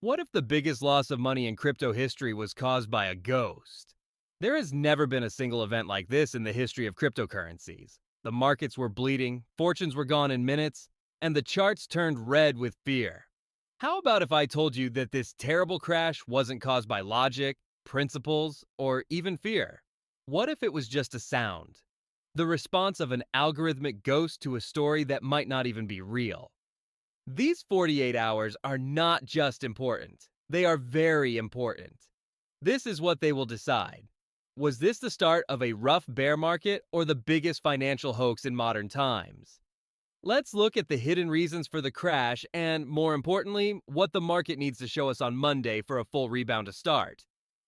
What if the biggest loss of money in crypto history was caused by a ghost? There has never been a single event like this in the history of cryptocurrencies. The markets were bleeding, fortunes were gone in minutes, and the charts turned red with fear. How about if I told you that this terrible crash wasn't caused by logic, principles, or even fear? What if it was just a sound? The response of an algorithmic ghost to a story that might not even be real. These 48 hours are not just important, they are very important. This is what they will decide. Was this the start of a rough bear market or the biggest financial hoax in modern times? Let's look at the hidden reasons for the crash and, more importantly, what the market needs to show us on Monday for a full rebound to start.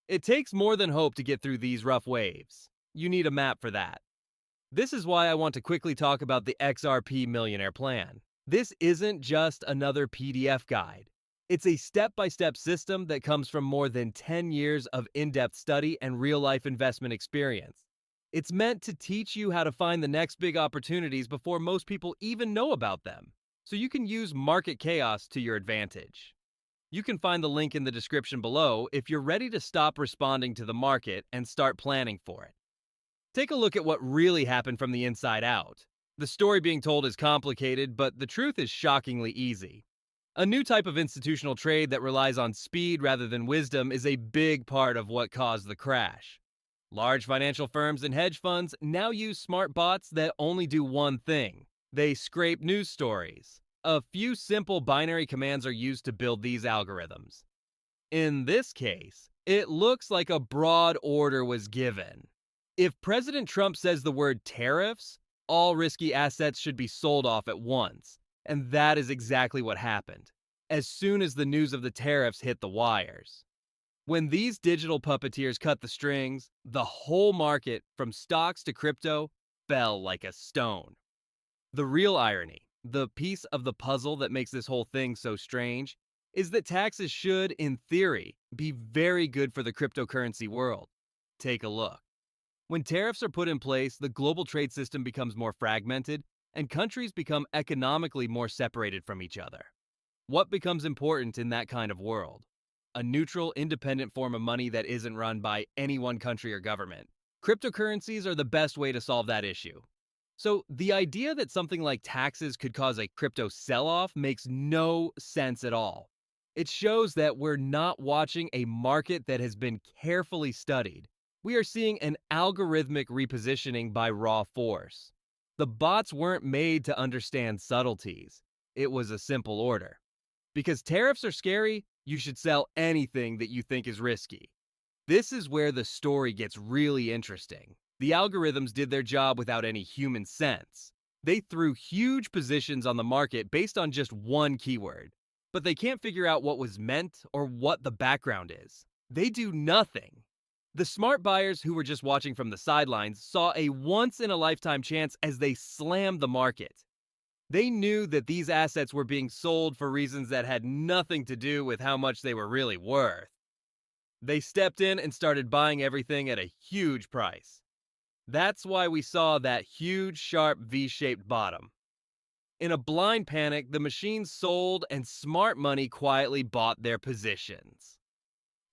It takes more than hope to get through these rough waves. You need a map for that. This is why I want to quickly talk about the XRP Millionaire Plan. This isn't just another PDF guide. It's a step-by-step system that comes from more than 10 years of in-depth study and real-life investment experience. It's meant to teach you how to find the next big opportunities before most people even know about them, so you can use market chaos to your advantage. You can find the link in the description below if you're ready to stop responding to the market and start planning for it. Take a look at what really happened from the inside out. The story being told is complicated, but the truth is shockingly easy. A new type of institutional trade that relies on speed rather than wisdom is a big part of what caused the crash. Large financial firms and hedge funds now use smart bots that only do one thing. They scrape news stories. A few simple binary commands are used to build these algorithms. In this case, it looks like a broad order was given. If President Trump says the word tariffs, all risky assets should be sold off at once. And that is exactly what happened, as soon as the news of the tariffs hit the wires. When these digital puppeteers cut the strings, the whole market, from stocks to crypto, fell like a stone. The real irony, the piece of the puzzle that makes this whole thing so strange, is that taxes should, in theory, be very good for the cryptocurrency world. Take a look. When tariffs are put in place, the global trade system becomes more fragmented, and countries become economically more separated from each other. What becomes important in that kind of world? A neutral, independent form of money that isn't run by any one country or government. Cryptocurrencies are the best way to solve that issue. So the idea that something like taxes could cause a crypto sell-off makes no sense at all. It shows that we're not watching a market that has been carefully studied. We are seeing an algorithmic repositioning by raw force. The bots weren't made to understand subtleties. It was a simple order. Because tariffs are scary, you should sell anything that you think is risky. This is where the story gets really interesting. The algorithms did their job without any human sense. They threw huge positions on the market based on just one keyword. But they can't figure out what was meant or what the background is. They do nothing. The smart buyers who were just watching from the sidelines saw a once-in-a-lifetime chance as they slammed the market. They knew that these assets were being sold for reasons that had nothing to do with how much they were really worth. They stepped in and started buying everything at a huge price. That's why we saw that huge, sharp V-shaped bottom. In a blind panic, the machines sold and smart money quietly bought their positions.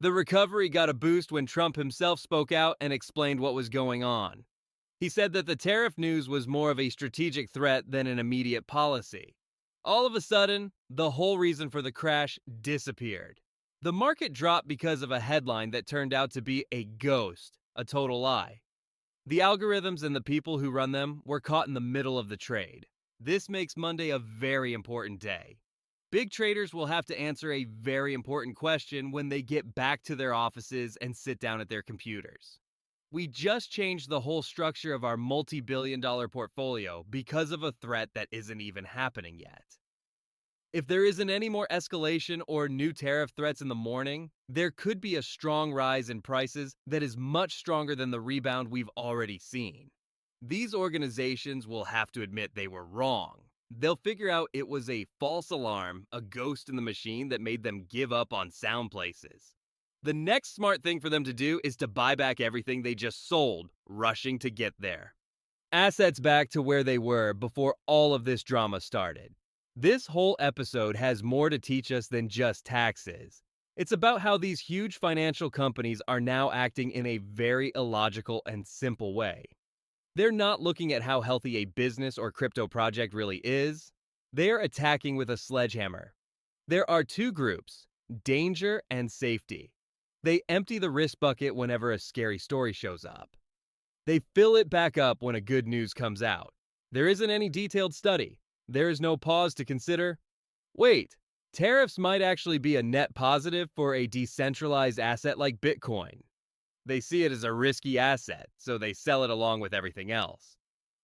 The recovery got a boost when Trump himself spoke out and explained what was going on. He said that the tariff news was more of a strategic threat than an immediate policy. All of a sudden, the whole reason for the crash disappeared. The market dropped because of a headline that turned out to be a ghost, a total lie. The algorithms and the people who run them were caught in the middle of the trade. This makes Monday a very important day. Big traders will have to answer a very important question when they get back to their offices and sit down at their computers. We just changed the whole structure of our multi-billion-dollar portfolio because of a threat that isn't even happening yet. If there isn't any more escalation or new tariff threats in the morning, there could be a strong rise in prices that is much stronger than the rebound we've already seen. These organizations will have to admit they were wrong. They'll figure out it was a false alarm, a ghost in the machine that made them give up on sound places. The next smart thing for them to do is to buy back everything they just sold, rushing to get there. Assets back to where they were before all of this drama started. This whole episode has more to teach us than just taxes. It's about how these huge financial companies are now acting in a very illogical and simple way. They're not looking at how healthy a business or crypto project really is. They're attacking with a sledgehammer. There are two groups, danger and safety. They empty the risk bucket whenever a scary story shows up. They fill it back up when a good news comes out. There isn't any detailed study. There is no pause to consider. Wait, tariffs might actually be a net positive for a decentralized asset like Bitcoin. They see it as a risky asset, so they sell it along with everything else.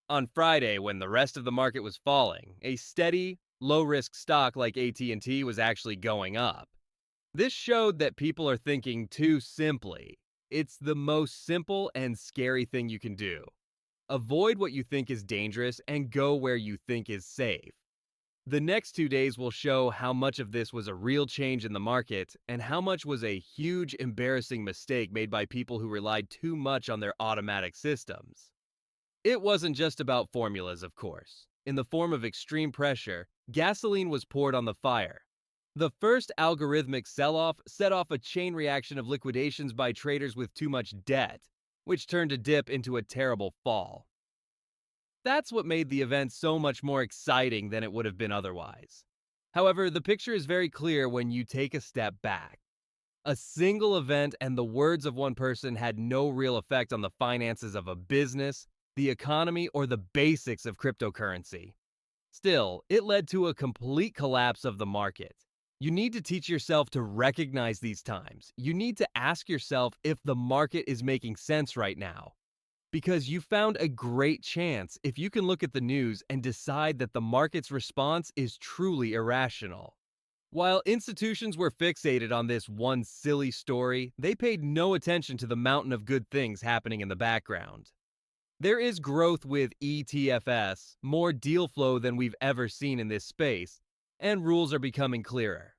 On Friday, when the rest of the market was falling, a steady, low-risk stock like AT&T was actually going up. This showed that people are thinking too simply. It's the most simple and scary thing you can do. Avoid what you think is dangerous and go where you think is safe. The next 2 days will show how much of this was a real change in the market and how much was a huge, embarrassing mistake made by people who relied too much on their automatic systems. It wasn't just about formulas, of course. In the form of extreme pressure, gasoline was poured on the fire. The first algorithmic sell-off set off a chain reaction of liquidations by traders with too much debt, which turned a dip into a terrible fall. That's what made the event so much more exciting than it would have been otherwise. However, the picture is very clear when you take a step back. A single event and the words of one person had no real effect on the finances of a business, the economy, or the basics of cryptocurrency. Still, it led to a complete collapse of the market. You need to teach yourself to recognize these times. You need to ask yourself if the market is making sense right now. Because you found a great chance if you can look at the news and decide that the market's response is truly irrational. While institutions were fixated on this one silly story, they paid no attention to the mountain of good things happening in the background. There is growth with ETFs, more deal flow than we've ever seen in this space, and rules are becoming clearer.